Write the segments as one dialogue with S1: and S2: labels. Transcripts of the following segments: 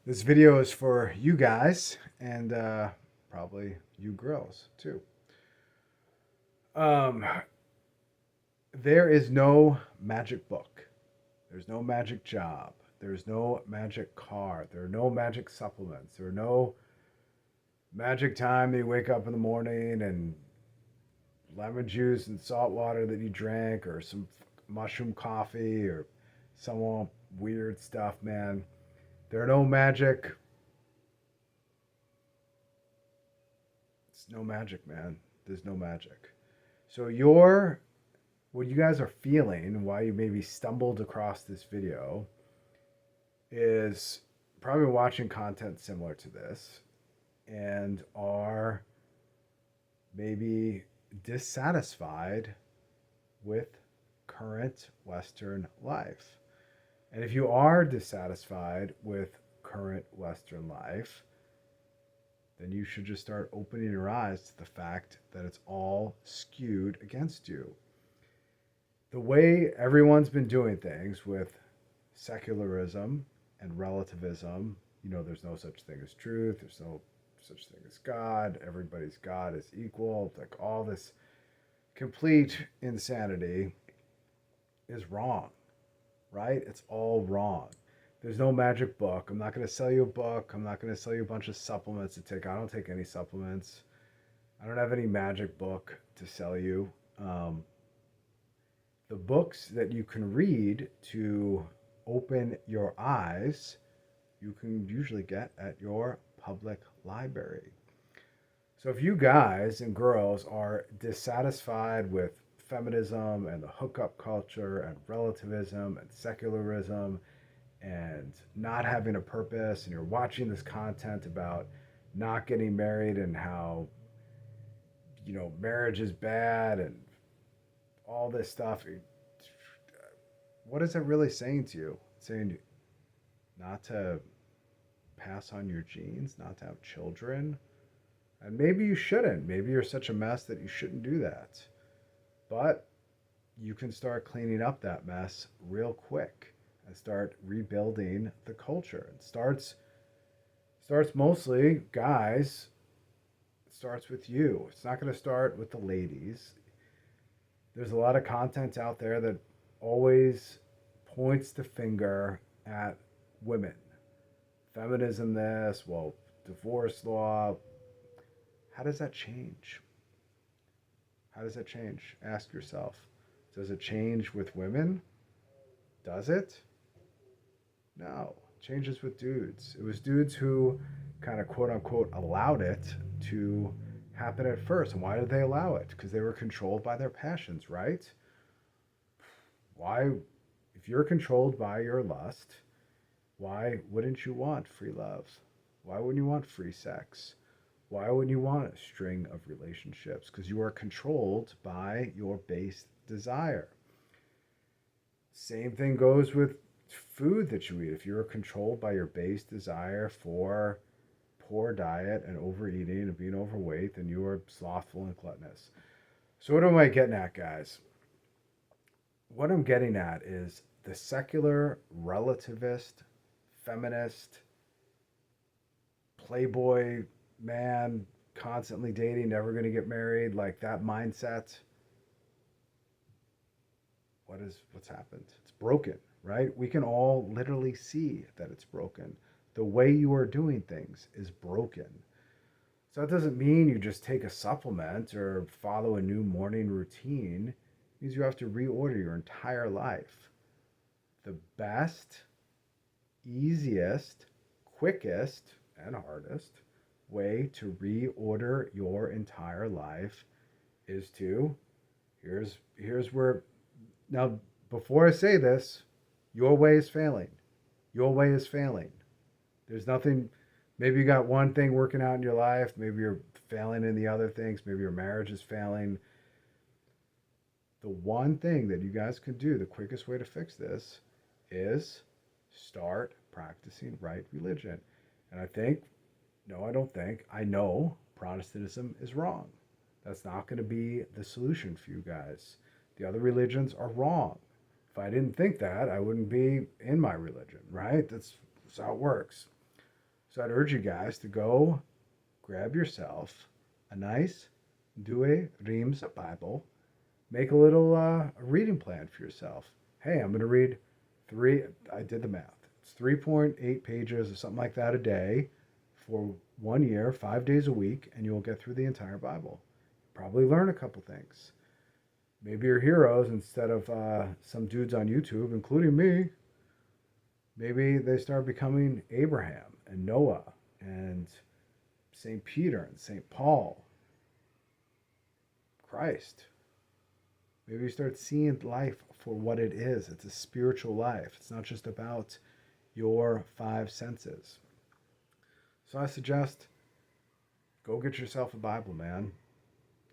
S1: This video is for you guys and probably you girls too. Um, there is no magic book. There's no magic job. There's no magic car. There are no magic supplements. There are no magic time that you wake up in the morning and lemon juice and salt water that you drank or some mushroom coffee or some weird stuff, man. There are no magic. It's no magic, man. There's no magic. So what you guys are feeling, why you maybe stumbled across this video, is probably watching content similar to this and are maybe dissatisfied with current Western life. And if you are dissatisfied with current Western life, then you should just start opening your eyes to the fact that it's all skewed against you. The way everyone's been doing things with secularism and relativism, there's no such thing as truth, there's no such thing as God, everybody's God is equal, like all this complete insanity is wrong, right? It's all wrong. There's no magic book. I'm not going to sell you a book. I'm not going to sell you a bunch of supplements to take. I don't take any supplements. I don't have any magic book to sell you. The books that you can read to open your eyes, you can usually get at your public library. So if you guys and girls are dissatisfied with feminism and the hookup culture and relativism and secularism and not having a purpose, and you're watching this content about not getting married and how marriage is bad and all this stuff, what is it really saying to you? It's saying not to pass on your genes, not to have children. And maybe you shouldn't. Maybe you're such a mess that you shouldn't do that. But you can start cleaning up that mess real quick and start rebuilding the culture. It starts mostly, guys, it starts with you. It's not going to start with the ladies. There's a lot of content out there that always points the finger at women. Feminism, this, well, divorce law. How does that change? How does that change? Ask yourself. Does it change with women? Does it? No. It changes with dudes. It was dudes who kind of quote unquote allowed it to happen at first. And why did they allow it? Because they were controlled by their passions, right? Why, if you're controlled by your lust, why wouldn't you want free love? Why wouldn't you want free sex? Why wouldn't you want a string of relationships? Because you are controlled by your base desire. Same thing goes with food that you eat. If you're controlled by your base desire for poor diet and overeating and being overweight, then you are slothful and gluttonous. So what am I getting at, guys? What I'm getting at is the secular, relativist, feminist, playboy man, constantly dating, never going to get married, like that mindset. What's happened? It's broken, right? We can all literally see that it's broken. The way you are doing things is broken. So that doesn't mean you just take a supplement or follow a new morning routine. It means you have to reorder your entire life. The best, easiest, quickest, and hardest way to reorder your entire life is to here's where now before I say this, your way is failing. Your way is failing. There's nothing. Maybe you got one thing working out in your life, maybe you're failing in the other things, maybe your marriage is failing. The one thing that you guys can do, the quickest way to fix this, is start practicing right religion. And I think, no, I don't think, I know Protestantism is wrong. That's not going to be the solution for you guys. The other religions are wrong. If I didn't think that, I wouldn't be in my religion, right? That's how it works. So I'd urge you guys to go grab yourself a nice Due Reams Bible. Make a little reading plan for yourself. Hey, I'm going to read I did the math. It's 3.8 pages or something like that a day for 1 year, 5 days a week, and you'll get through the entire Bible. Probably learn a couple things. Maybe your heroes, instead of some dudes on YouTube, including me, maybe they start becoming Abraham and Noah and St. Peter and St. Paul, Christ. Maybe you start seeing life for what it is. It's a spiritual life. It's not just about your five senses. So I suggest go get yourself a Bible, man.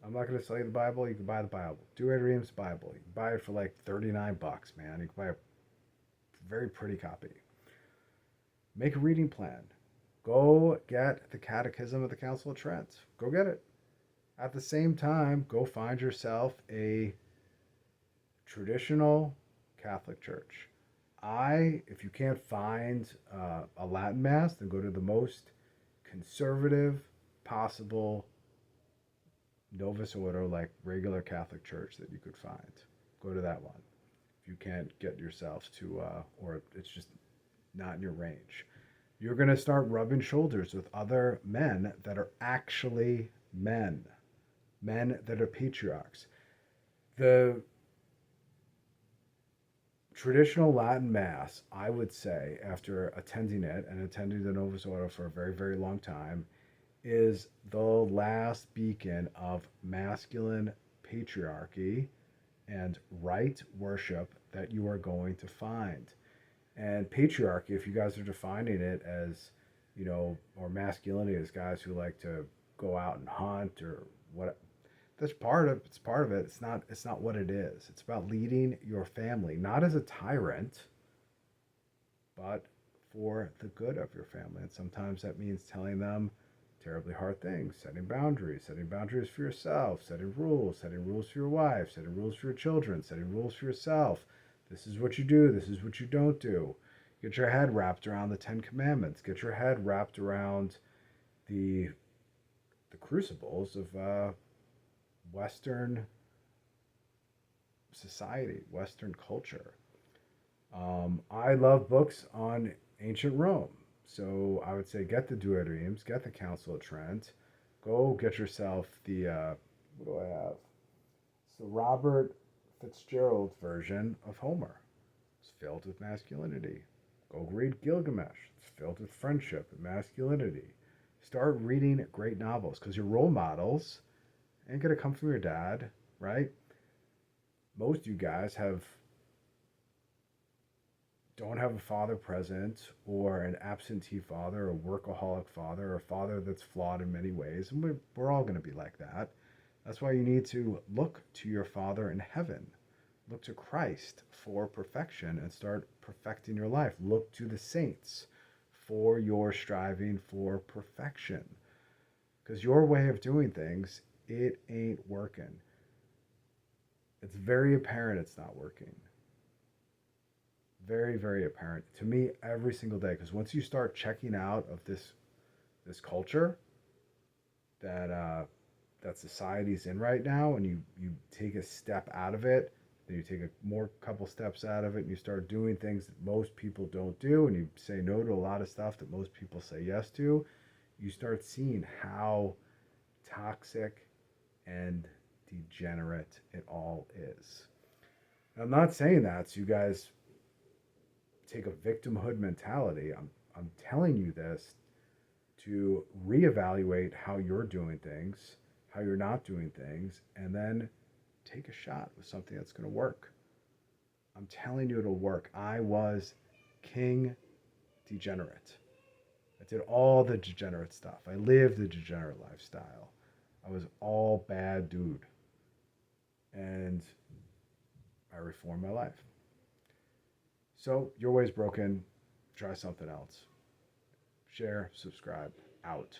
S1: I'm not going to sell you the Bible. You can buy the Bible. Due Reams Bible. You can buy it for like $39, man. You can buy a very pretty copy. Make a reading plan. Go get the Catechism of the Council of Trent. Go get it. At the same time, go find yourself a traditional Catholic church. If you can't find a Latin Mass, then go to the most conservative possible Novus Ordo, like regular Catholic church that you could find. Go to that one. If you can't get yourself to, or it's just not in your range. You're going to start rubbing shoulders with other men that are actually men that are patriarchs. The traditional Latin Mass, I would say, after attending it and attending the Novus Ordo for a very, very long time, is the last beacon of masculine patriarchy and right worship that you are going to find. And patriarchy, if you guys are defining it as, or masculinity as guys who like to go out and hunt or what, it's part of it. It's not what it is. It's about leading your family, not as a tyrant, but for the good of your family. And sometimes that means telling them terribly hard things, setting boundaries for yourself, setting rules for your wife, setting rules for your children, setting rules for yourself. This is what you do. This is what you don't do. Get your head wrapped around the Ten Commandments. Get your head wrapped around the crucibles of Western society, Western culture. I love books on ancient Rome. So I would say get the Due Reams, get the Council of Trent. Go get yourself the, what do I have? It's the Robert Fitzgerald version of Homer. It's filled with masculinity. Go read Gilgamesh. It's filled with friendship and masculinity. Start reading great novels, because your role models ain't going to come from your dad, right? Most of you guys don't have a father present, or an absentee father, or a workaholic father, or a father that's flawed in many ways. And we're all going to be like that. That's why you need to look to your Father in heaven. Look to Christ for perfection and start perfecting your life. Look to the saints for your striving for perfection. Because your way of doing things, it ain't working. It's very apparent it's not working. Very, very apparent to me every single day. Because once you start checking out of this culture that society's in right now, and you take a step out of it, then you take a couple steps out of it, and you start doing things that most people don't do, and you say no to a lot of stuff that most people say yes to, you start seeing how toxic and degenerate it all is. And I'm not saying that so you guys take a victimhood mentality. I'm telling you this to reevaluate how you're doing things, how you're not doing things, and then take a shot with something that's going to work. I'm telling you it'll work. I was king degenerate. I did all the degenerate stuff. I lived the degenerate lifestyle. I was all bad dude. And I reformed my life. So, your way's broken. Try something else. Share, subscribe, out.